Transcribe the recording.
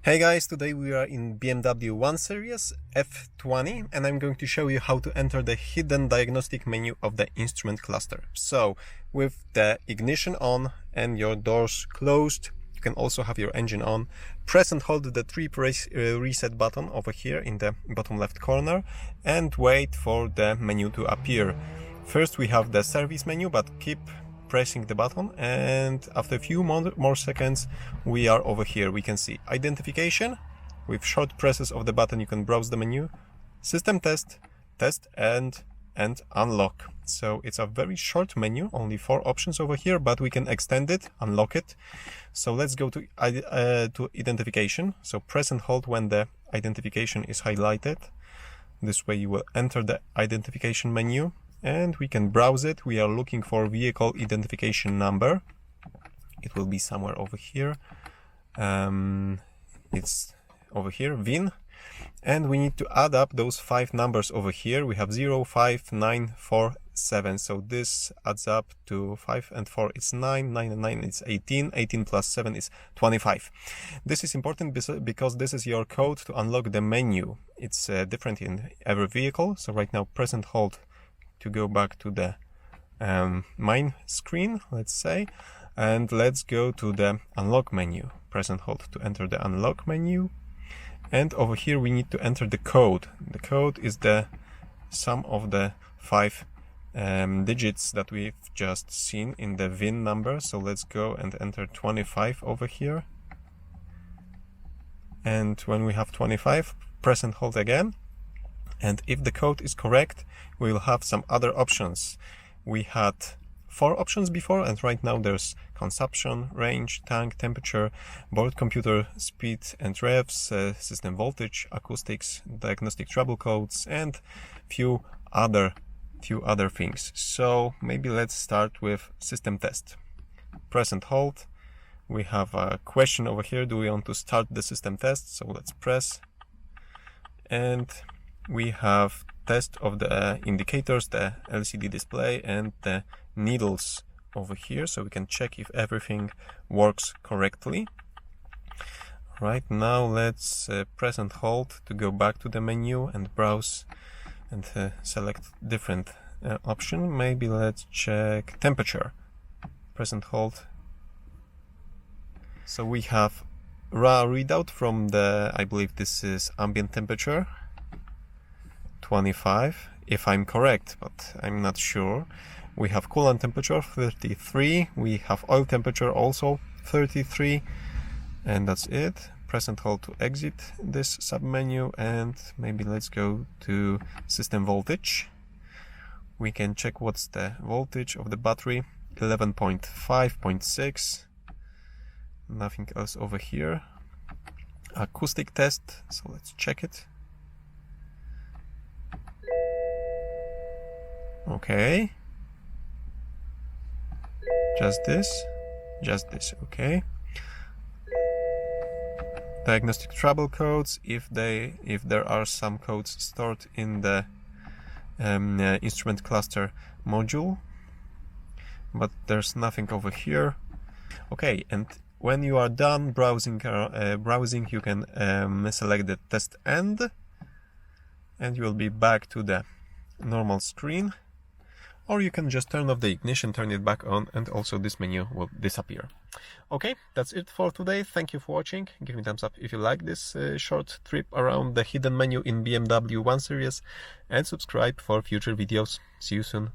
Hey guys, today we are in BMW 1 Series F20 and I'm going to show you how to enter the hidden diagnostic menu of the instrument cluster. So with the ignition on and your doors closed, you can also have your engine on. Press and hold the trip reset button over here in the bottom left corner and wait for the menu to appear. First we have the service menu, but keep pressing the button, and after a few more seconds we are over here. We can see identification. With short presses of the button you can browse the menu, system test, and unlock. So it's a very short menu, only 4 options over here, but we can extend it, unlock it. So let's go to identification. So press and hold when the identification is highlighted. This way you will enter the identification menu and we can browse it. We are looking for vehicle identification number. It will be somewhere over here. It's over here, VIN. And we need to add up those 5 numbers over here. We have 0, 5, 9, 4, 7. So this adds up to 5 and 4 is 9, 9 and 9 is 18, 18 plus 7 is 25. This is important because this is your code to unlock the menu. It's different in every vehicle. So right now press and hold to go back to the main screen, let's say, and let's go to the unlock menu. Press and hold to enter the unlock menu, and over here we need to enter the code. The code is the sum of the 5 digits that we've just seen in the VIN number. So let's go and enter 25 over here, and when we have 25, press and hold again. And if the code is correct, we will have some other options. We had 4 options before, and right now there's consumption, range, tank, temperature, board computer, speed and revs, system voltage, acoustics, diagnostic trouble codes, and few other things. So maybe let's start with system test. Press and hold. We have a question over here. Do we want to start the system test? So let's press, and we have test of the indicators, the LCD display, and the needles over here, so we can check if everything works correctly. Right now let's press and hold to go back to the menu and browse and select different option. Maybe let's check temperature. Press and hold. So we have raw readout from the, I believe this is ambient temperature, 25, if I'm correct, but I'm not sure. We have coolant temperature 33, we have oil temperature also 33, and that's it. Press and hold to exit this submenu, and maybe let's go to system voltage. We can check what's the voltage of the battery, 11.5.6. Nothing else over here. Acoustic test, so let's check it. Okay, just this, okay. Diagnostic trouble codes, if there are some codes stored in the instrument cluster module, but there's nothing over here. Okay, and when you are done browsing, you can select the test end, and you will be back to the normal screen. Or you can just turn off the ignition, turn it back on, and also this menu will disappear. Okay, that's it for today. Thank you for watching. Give me a thumbs up if you like this short trip around the hidden menu in BMW 1 Series, and subscribe for future videos. See you soon.